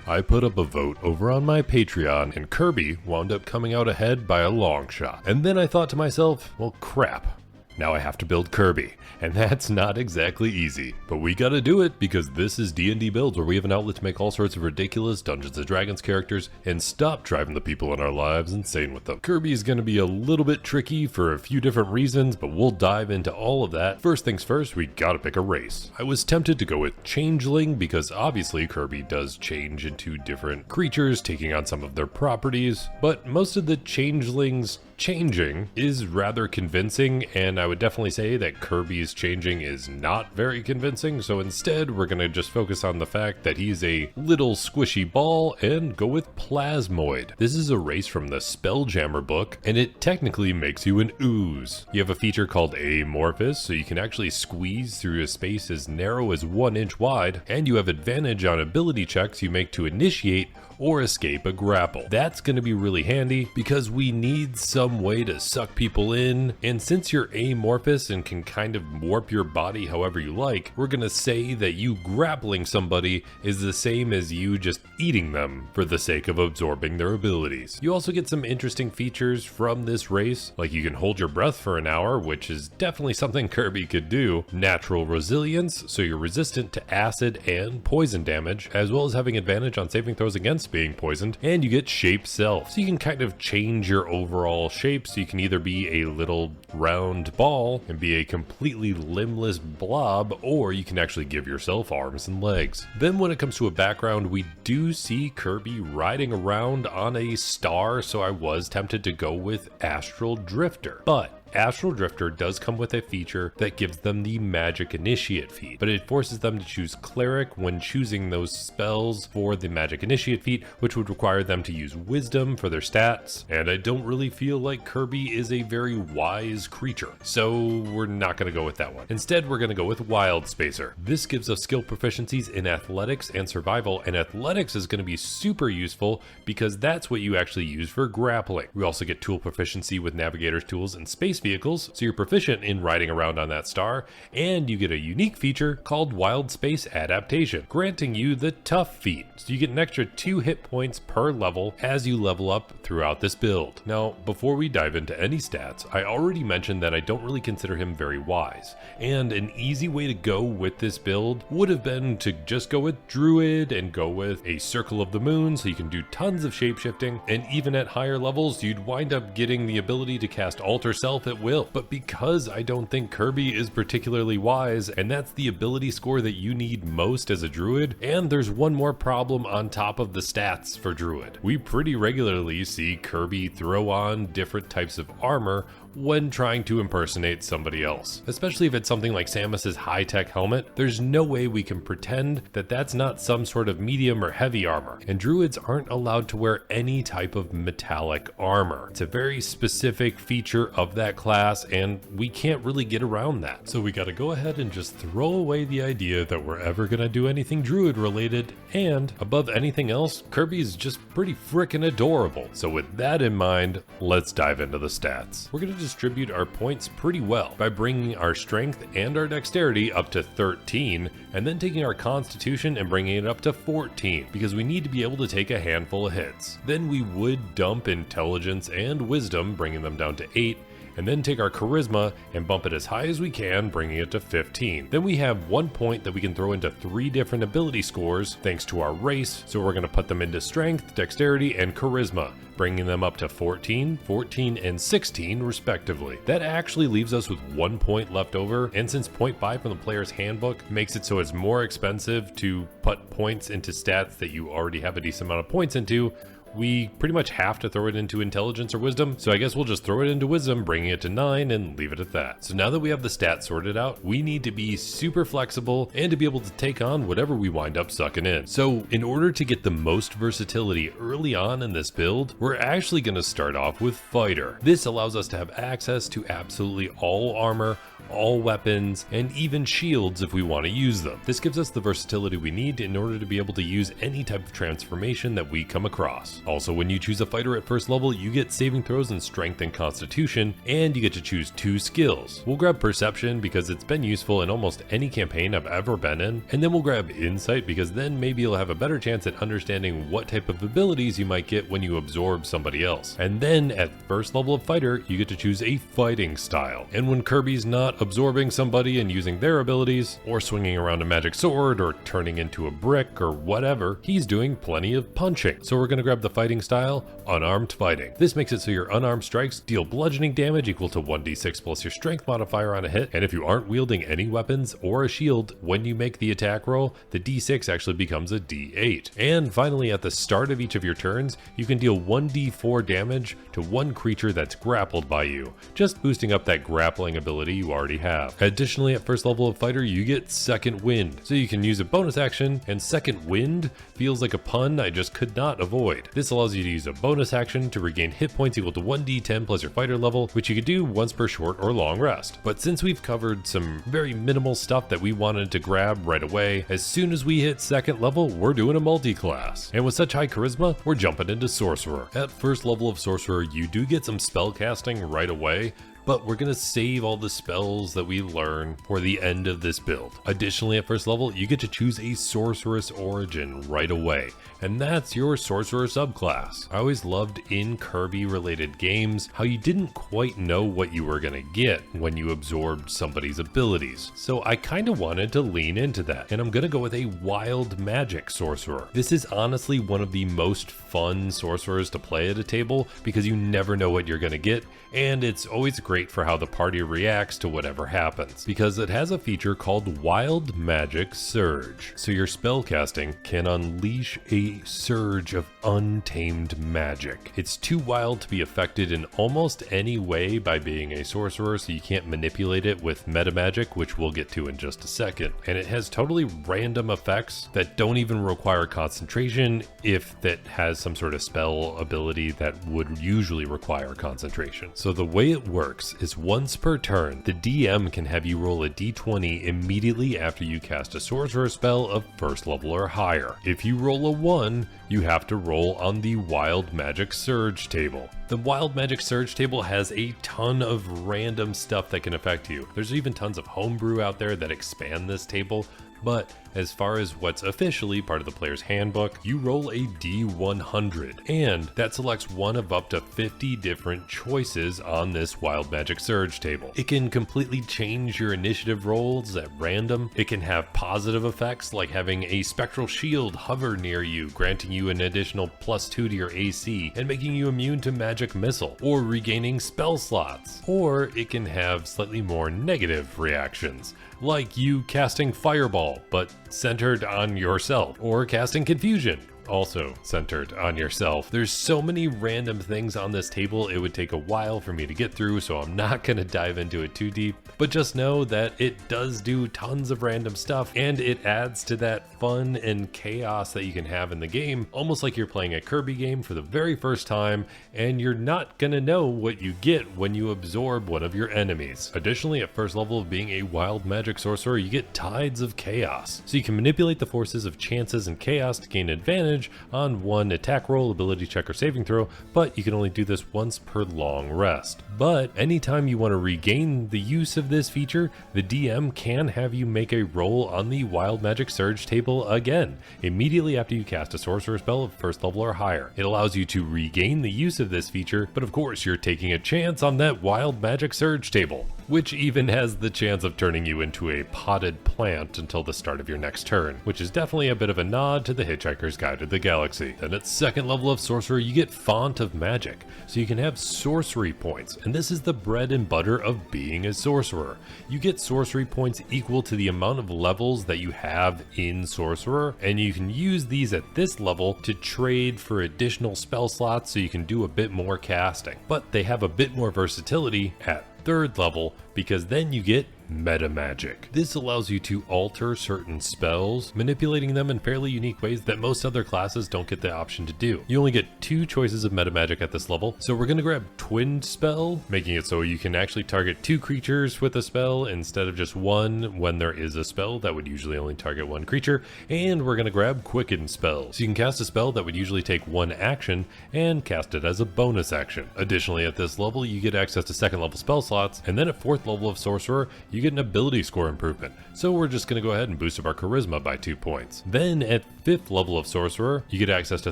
I put up a vote over on my Patreon and Kirby wound up coming out ahead by a long shot. And then I thought to myself, well crap, now I have to build Kirby. And that's not exactly easy, but we gotta do it because this is D&D Builds, where we have an outlet to make all sorts of ridiculous Dungeons & Dragons characters and stop driving the people in our lives insane with them. Kirby is gonna be a little bit tricky for a few different reasons, but we'll dive into all of that. First things first, we gotta pick a race. I was tempted to go with Changeling because obviously Kirby does change into different creatures, taking on some of their properties, but most of the Changelings changing is rather convincing, and I would definitely say that Kirby's changing is not very convincing, so instead we're gonna just focus on the fact that he's a little squishy ball and go with Plasmoid. This is a race from the Spelljammer book, and it technically makes you an ooze. You have a feature called Amorphous, so you can actually squeeze through a space as narrow as 1 inch wide, and you have advantage on ability checks you make to initiate or escape a grapple. That's going to be really handy because we need some way to suck people in, and since you're amorphous and can kind of warp your body however you like, we're going to say that you grappling somebody is the same as you just eating them for the sake of absorbing their abilities. You also get some interesting features from this race, like you can hold your breath for an hour, which is definitely something Kirby could do, natural resilience, so you're resistant to acid and poison damage, as well as having advantage on saving throws against being poisoned, and you get shape self, so you can kind of change your overall shape, so you can either be a little round ball and be a completely limbless blob, or you can actually give yourself arms and legs. Then when it comes to a background, we do see Kirby riding around on a star, so I was tempted to go with Astral Drifter, but Astral Drifter does come with a feature that gives them the Magic Initiate feat, but it forces them to choose Cleric when choosing those spells for the Magic Initiate feat, which would require them to use Wisdom for their stats, and I don't really feel like Kirby is a very wise creature, so we're not going to go with that one. Instead, we're going to go with Wild Spacer. This gives us skill proficiencies in Athletics and Survival, and Athletics is going to be super useful because that's what you actually use for grappling. We also get tool proficiency with Navigator's Tools and Space Vehicles, so you're proficient in riding around on that star, and you get a unique feature called Wild Space Adaptation, granting you the Tough feat, so you get an extra 2 hit points per level as you level up throughout this build. Now, before we dive into any stats, I already mentioned that I don't really consider him very wise, and an easy way to go with this build would have been to just go with Druid and go with a Circle of the Moon, so you can do tons of shapeshifting, and even at higher levels, you'd wind up getting the ability to cast Alter Self at will. But because I don't think Kirby is particularly wise, and that's the ability score that you need most as a druid, and there's one more problem on top of the stats for druid. We pretty regularly see Kirby throw on different types of armor when trying to impersonate somebody else. Especially if it's something like Samus's high-tech helmet, there's no way we can pretend that that's not some sort of medium or heavy armor, and druids aren't allowed to wear any type of metallic armor. It's a very specific feature of that class, and we can't really get around that. So we gotta go ahead and just throw away the idea that we're ever gonna do anything druid related, and above anything else, Kirby's just pretty frickin' adorable. So with that in mind, let's dive into the stats. We're gonna distribute our points pretty well by bringing our strength and our dexterity up to 13, and then taking our constitution and bringing it up to 14, because we need to be able to take a handful of hits. Then we would dump intelligence and wisdom, bringing them down to 8, and then take our charisma and bump it as high as we can, bringing it to 15. Then we have 1 point that we can throw into 3 different ability scores thanks to our race, so we're going to put them into strength, dexterity, and charisma, bringing them up to 14, 14, and 16 respectively. That actually leaves us with 1 point left over, and since 0.5 from the player's handbook makes it so it's more expensive to put points into stats that you already have a decent amount of points into, we pretty much have to throw it into intelligence or wisdom, so I guess we'll just throw it into wisdom, bringing it to 9, and leave it at that. So now that we have the stats sorted out, we need to be super flexible and to be able to take on whatever we wind up sucking in. So in order to get the most versatility early on in this build, we're actually going to start off with Fighter. This allows us to have access to absolutely all armor, all weapons, and even shields if we want to use them. This gives us the versatility we need in order to be able to use any type of transformation that we come across. Also, when you choose a fighter at first level, you get saving throws in strength and constitution, and you get to choose 2 skills. We'll grab perception because it's been useful in almost any campaign I've ever been in, and then we'll grab insight because then maybe you'll have a better chance at understanding what type of abilities you might get when you absorb somebody else. And then at first level of fighter, you get to choose a fighting style. And when Kirby's not absorbing somebody and using their abilities, or swinging around a magic sword, or turning into a brick, or whatever, he's doing plenty of punching. So we're gonna grab the fighting style, Unarmed Fighting. This makes it so your unarmed strikes deal bludgeoning damage equal to 1d6 plus your strength modifier on a hit, and if you aren't wielding any weapons or a shield, when you make the attack roll, the d6 actually becomes a d8. And finally, at the start of each of your turns, you can deal 1d4 damage to one creature that's grappled by you, just boosting up that grappling ability you already have. Additionally, at first level of fighter, you get Second Wind, so you can use a bonus action, and Second Wind feels like a pun I just could not avoid. This allows you to use a bonus action to regain hit points equal to 1d10 plus your fighter level, which you could do once per short or long rest. But since we've covered some very minimal stuff that we wanted to grab right away, as soon as we hit second level, we're doing a multi-class. And with such high charisma, we're jumping into Sorcerer. At first level of Sorcerer, you do get some spellcasting right away, but we're gonna save all the spells that we learn for the end of this build. Additionally, at first level, you get to choose a Sorcerous Origin right away, and that's your Sorcerer subclass. I always loved in Kirby related games how you didn't quite know what you were gonna get when you absorbed somebody's abilities. So I kinda wanted to lean into that, and I'm gonna go with a Wild Magic Sorcerer. This is honestly one of the most fun sorcerers to play at a table because you never know what you're gonna get, and it's always great for how the party reacts to whatever happens, because it has a feature called Wild Magic Surge. So your spellcasting can unleash a surge of untamed magic. It's too wild to be affected in almost any way by being a sorcerer, so you can't manipulate it with Metamagic, which we'll get to in just a second. And it has totally random effects that don't even require concentration if that has some sort of spell ability that would usually require concentration. So the way it works is once per turn, the DM can have you roll a d20 immediately after you cast a sorcerer spell of first level or higher. If you roll a 1, you have to roll on the Wild Magic Surge table. The Wild Magic Surge table has a ton of random stuff that can affect you. There's even tons of homebrew out there that expand this table, but as far as what's officially part of the player's handbook, you roll a d100, and that selects one of up to 50 different choices on this Wild Magic Surge table. It can completely change your initiative rolls at random. It can have positive effects like having a spectral shield hover near you, granting you an additional +2 to your AC and making you immune to magic missile, or regaining spell slots. Or it can have slightly more negative reactions, like you casting Fireball, but centered on yourself, or casting Confusion, also centered on yourself. There's so many random things on this table, it would take a while for me to get through, so I'm not going to dive into it too deep, but just know that it does do tons of random stuff, and it adds to that fun and chaos that you can have in the game, almost like you're playing a Kirby game for the very first time, and you're not going to know what you get when you absorb one of your enemies. Additionally, at first level of being a Wild Magic Sorcerer, you get Tides of Chaos, so you can manipulate the forces of chances and chaos to gain advantage on one attack roll, ability check, or saving throw, but you can only do this once per long rest. But anytime you want to regain the use of this feature, the DM can have you make a roll on the Wild Magic Surge table again, immediately after you cast a sorcerer spell of first level or higher. It allows you to regain the use of this feature, but of course you're taking a chance on that Wild Magic Surge table, which even has the chance of turning you into a potted plant until the start of your next turn, which is definitely a bit of a nod to the Hitchhiker's Guide to the Galaxy. Then at second level of Sorcerer, you get Font of Magic, so you can have sorcery points, and this is the bread and butter of being a sorcerer. You get sorcery points equal to the amount of levels that you have in Sorcerer, and you can use these at this level to trade for additional spell slots so you can do a bit more casting. But they have a bit more versatility at third level, because then you get Metamagic. This allows you to alter certain spells, manipulating them in fairly unique ways that most other classes don't get the option to do. You only get 2 choices of Metamagic at this level, so we're going to grab Quickened Spell, making it so you can actually target 2 creatures with a spell instead of just 1 when there is a spell that would usually only target 1 creature, and we're going to grab Quickened Spell, so you can cast a spell that would usually take 1 action and cast it as a bonus action. Additionally, at this level you get access to 2nd level spell slots, and then at 4th level of Sorcerer you get an ability score improvement, so we're just going to go ahead and boost up our charisma by 2 points. Then at 5th level of Sorcerer you get access to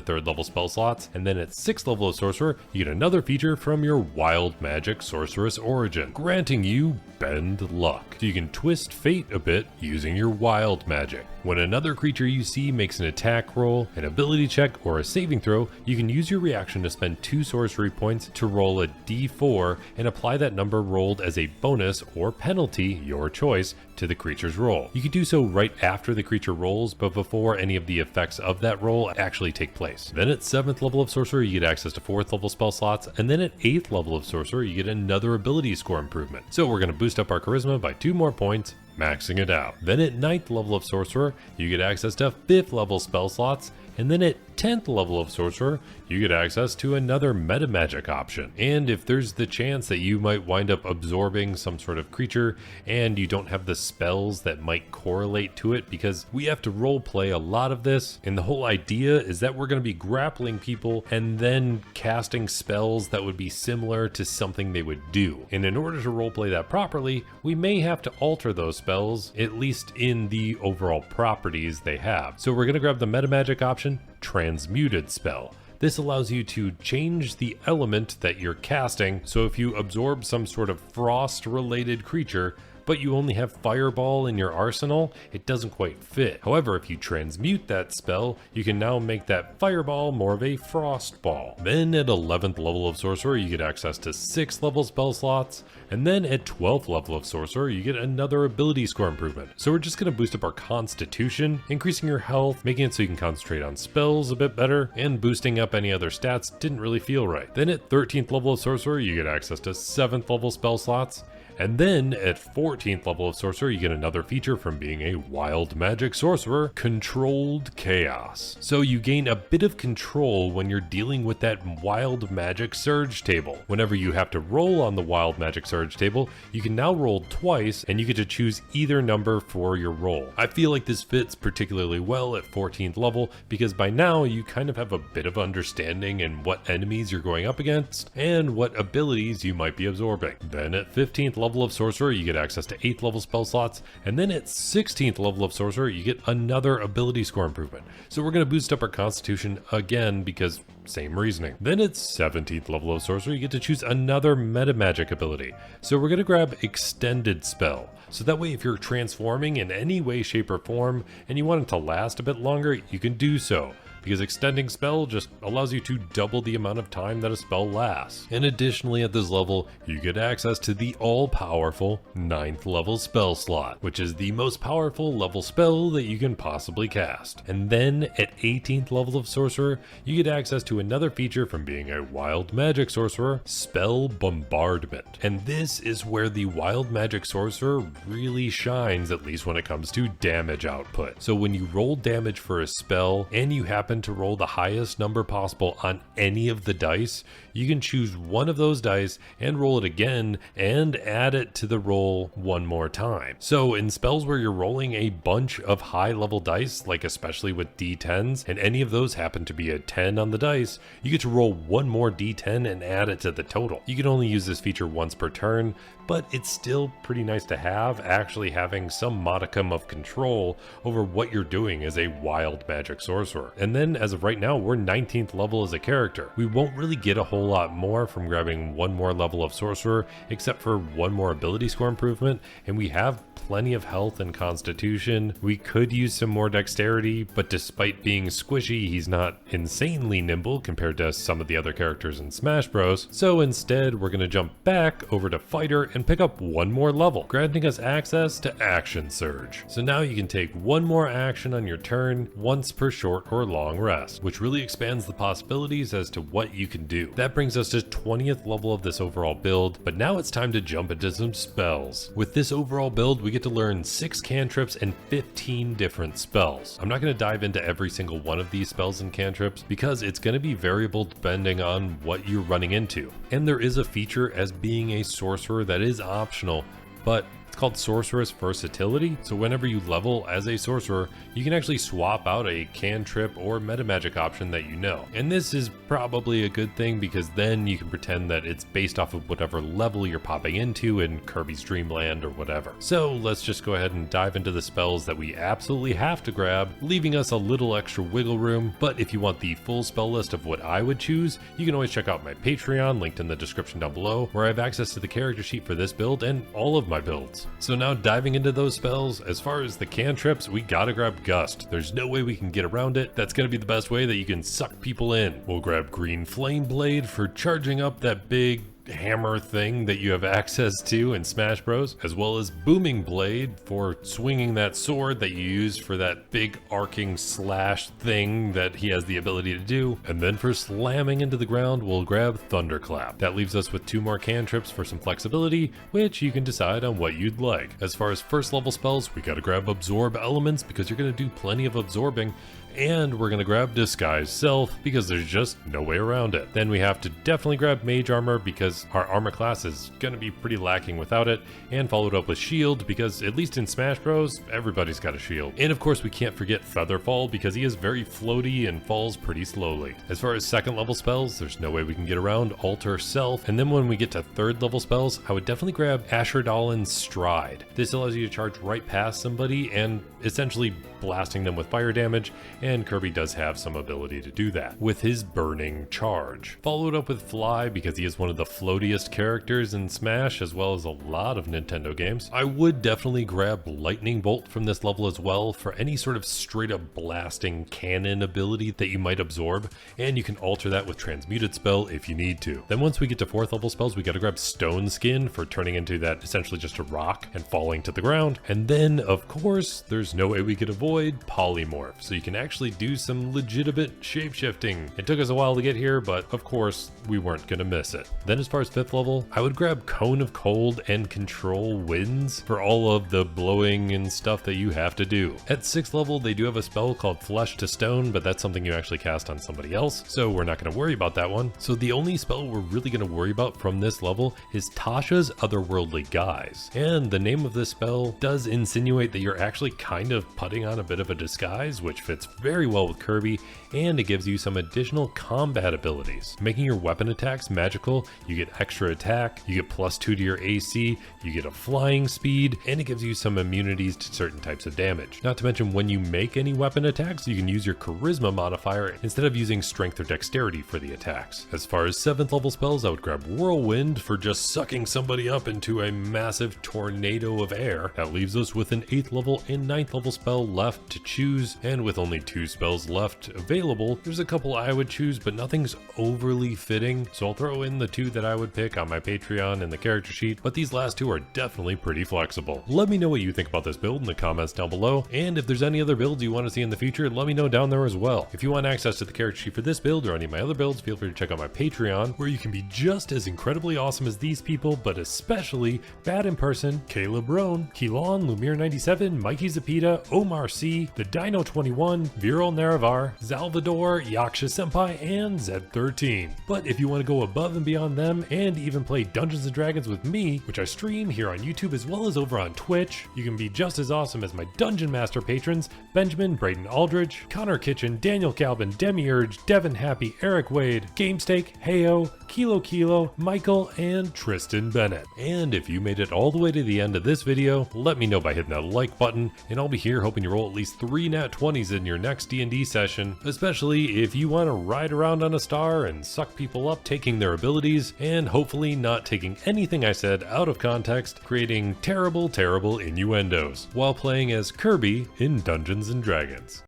3rd level spell slots, and then at 6th level of Sorcerer you get another feature from your Wild Magic Sorcerous Origin, granting you Bend Luck, so you can twist fate a bit using your wild magic. When another creature you see makes an attack roll, an ability check, or a saving throw, you can use your reaction to spend 2 sorcery points to roll a d4 and apply that number rolled as a bonus or penalty, your choice, to the creature's roll. You can do so right after the creature rolls, but before any of the effects of that roll actually take place. Then at 7th level of Sorcerer you get access to 4th level spell slots, and then at 8th level of Sorcerer you get another ability score improvement. So we're going to boost up our charisma by 2 more points, maxing it out. Then at 9th level of Sorcerer you get access to 5th level spell slots, and then at 10th level of Sorcerer you get access to another Metamagic option. And if there's the chance that you might wind up absorbing some sort of creature and you don't have the spells that might correlate to it, because we have to role play a lot of this, and the whole idea is that we're going to be grappling people and then casting spells that would be similar to something they would do. And in order to roleplay that properly, we may have to alter those spells, at least in the overall properties they have. So we're going to grab the Metamagic option, Transmuted Spell. This allows you to change the element that you're casting, so if you absorb some sort of frost-related creature, but you only have Fireball in your arsenal, it doesn't quite fit. However, if you transmute that spell, you can now make that Fireball more of a Frost Ball. Then at 11th level of Sorcerer, you get access to 6th level spell slots, and then at 12th level of Sorcerer, you get another ability score improvement. So we're just going to boost up our Constitution, increasing your health, making it so you can concentrate on spells a bit better, and boosting up any other stats didn't really feel right. Then at 13th level of Sorcerer, you get access to 7th level spell slots, and then at 14th level of Sorcerer, you get another feature from being a Wild Magic Sorcerer, Controlled Chaos. So you gain a bit of control when you're dealing with that Wild Magic Surge table. Whenever you have to roll on the Wild Magic Surge table, you can now roll twice, and you get to choose either number for your roll. I feel like this fits particularly well at 14th level, because by now you kind of have a bit of understanding in what enemies you're going up against, and what abilities you might be absorbing. Then at 15th level of Sorcerer, you get access to 8th level spell slots, and then at 16th level of Sorcerer, you get another ability score improvement. So we're going to boost up our Constitution again, because same reasoning. Then at 17th level of Sorcerer, you get to choose another Metamagic ability. So we're going to grab Extended Spell. So that way if you're transforming in any way, shape, or form, and you want it to last a bit longer, you can do so, because extending spell just allows you to double the amount of time that a spell lasts. And additionally at this level, you get access to the all-powerful 9th level spell slot, which is the most powerful level spell that you can possibly cast. And then at 18th level of Sorcerer, you get access to another feature from being a Wild Magic Sorcerer, Spell Bombardment. And this is where the Wild Magic Sorcerer really shines, at least when it comes to damage output. So when you roll damage for a spell, and you happen to roll the highest number possible on any of the dice, you can choose one of those dice and roll it again and add it to the roll one more time. So in spells where you're rolling a bunch of high level dice, like especially with d10s, and any of those happen to be a 10 on the dice, you get to roll one more d10 and add it to the total. You can only use this feature once per turn, but it's still pretty nice to have, actually having some modicum of control over what you're doing as a Wild Magic Sorcerer. And then as of right now, we're 19th level as a character. We won't really get a whole lot more from grabbing one more level of Sorcerer, except for one more ability score improvement, and we have plenty of health and Constitution. We could use some more dexterity, but despite being squishy, he's not insanely nimble compared to some of the other characters in Smash Bros. So instead, we're going to jump back over to Fighter and pick up one more level, granting us access to Action Surge. So now you can take one more action on your turn, once per short or long long rest, which really expands the possibilities as to what you can do. That brings us to 20th level of this overall build, but now it's time to jump into some spells. With this overall build, we get to learn 6 cantrips and 15 different spells. I'm not going to dive into every single one of these spells and cantrips because it's going to be variable depending on what you're running into. And there is a feature as being a sorcerer that is optional, but it's called Sorcerous Versatility, so whenever you level as a sorcerer, you can actually swap out a cantrip or metamagic option that you know. And this is probably a good thing because then you can pretend that it's based off of whatever level you're popping into in Kirby's Dreamland or whatever. So let's just go ahead and dive into the spells that we absolutely have to grab, leaving us a little extra wiggle room. But if you want the full spell list of what I would choose, you can always check out my Patreon, linked in the description down below, where I have access to the character sheet for this build and all of my builds. So now diving into those spells, as far as the cantrips, we gotta grab Gust. There's no way we can get around it. That's gonna be the best way that you can suck people in. We'll grab Green Flame Blade for charging up that big hammer thing that you have access to in Smash Bros, as well as Booming Blade for swinging that sword that you use for that big arcing slash thing that he has the ability to do. And then for slamming into the ground, we'll grab Thunderclap. That leaves us with 2 more cantrips for some flexibility, which you can decide on what you'd like. As far as first level spells, we gotta grab Absorb Elements because you're gonna do plenty of absorbing. And we're gonna grab Disguise Self because there's just no way around it. Then we have to definitely grab Mage Armor because our armor class is gonna be pretty lacking without it, and followed up with Shield because at least in Smash Bros, everybody's got a shield. And of course we can't forget Featherfall because he is very floaty and falls pretty slowly. As far as second level spells, there's no way we can get around Alter Self. And then when we get to third level spells, I would definitely grab Ashardalon's Stride. This allows you to charge right past somebody and essentially blasting them with fire damage, and Kirby does have some ability to do that with his Burning Charge. Followed up with Fly because he is one of the floatiest characters in Smash as well as a lot of Nintendo games. I would definitely grab Lightning Bolt from this level as well for any sort of straight up blasting cannon ability that you might absorb, and you can alter that with Transmuted spell if you need to. Then once we get to 4th level spells, we gotta grab Stoneskin for turning into that essentially just a rock and falling to the ground. And then of course there's no way we could avoid Polymorph, so you can actually do some legitimate shapeshifting. It took us a while to get here, but of course we weren't gonna miss it. Then as far as 5th level, I would grab Cone of Cold and Control Winds for all of the blowing and stuff that you have to do. At 6th level, they do have a spell called Flesh to Stone, but that's something you actually cast on somebody else, so we're not gonna worry about that one. So the only spell we're really gonna worry about from this level is Tasha's Otherworldly Guise. And the name of this spell does insinuate that you're actually kind of putting on a bit of a disguise, which fits very well with Kirby, and it gives you some additional combat abilities. Making your weapon attacks magical, you get extra attack, you get +2 to your AC, you get a flying speed, and it gives you some immunities to certain types of damage. Not to mention when you make any weapon attacks, you can use your charisma modifier instead of using strength or dexterity for the attacks. As far as 7th level spells, I would grab Whirlwind for just sucking somebody up into a massive tornado of air. That leaves us with an 8th level and 9th level spell left to choose, and with only 2 spells left available, there's a couple I would choose, but nothing's overly fitting, so I'll throw in the 2 that I would pick on my Patreon and the character sheet, but these last 2 are definitely pretty flexible. Let me know what you think about this build in the comments down below, and if there's any other builds you want to see in the future, let me know down there as well. If you want access to the character sheet for this build or any of my other builds, feel free to check out my Patreon, where you can be just as incredibly awesome as these people, but especially bad in person: Caleb Roan, Keelon, Lumiere97, Mikey Zapita, Omar C, the Dino21, Viral Naravar, Salvador, Yaksha Senpai, and Zed13. But if you want to go above and beyond them and even play Dungeons & Dragons with me, which I stream here on YouTube as well as over on Twitch, you can be just as awesome as my Dungeon Master patrons: Benjamin, Braden Aldridge, Connor Kitchen, Daniel Calvin, Demiurge, Devin Happy, Eric Wade, GameSteak, Heyo, Kilo, Michael, and Tristan Bennett. And if you made it all the way to the end of this video, let me know by hitting that like button, and I'll be here hoping you roll at least 3 nat 20s in your next D&D session, especially if you want to ride around on a star and suck people up taking their abilities, and hopefully not taking anything I said out of context, creating terrible innuendos, while playing as Kirby in Dungeons & Dragons.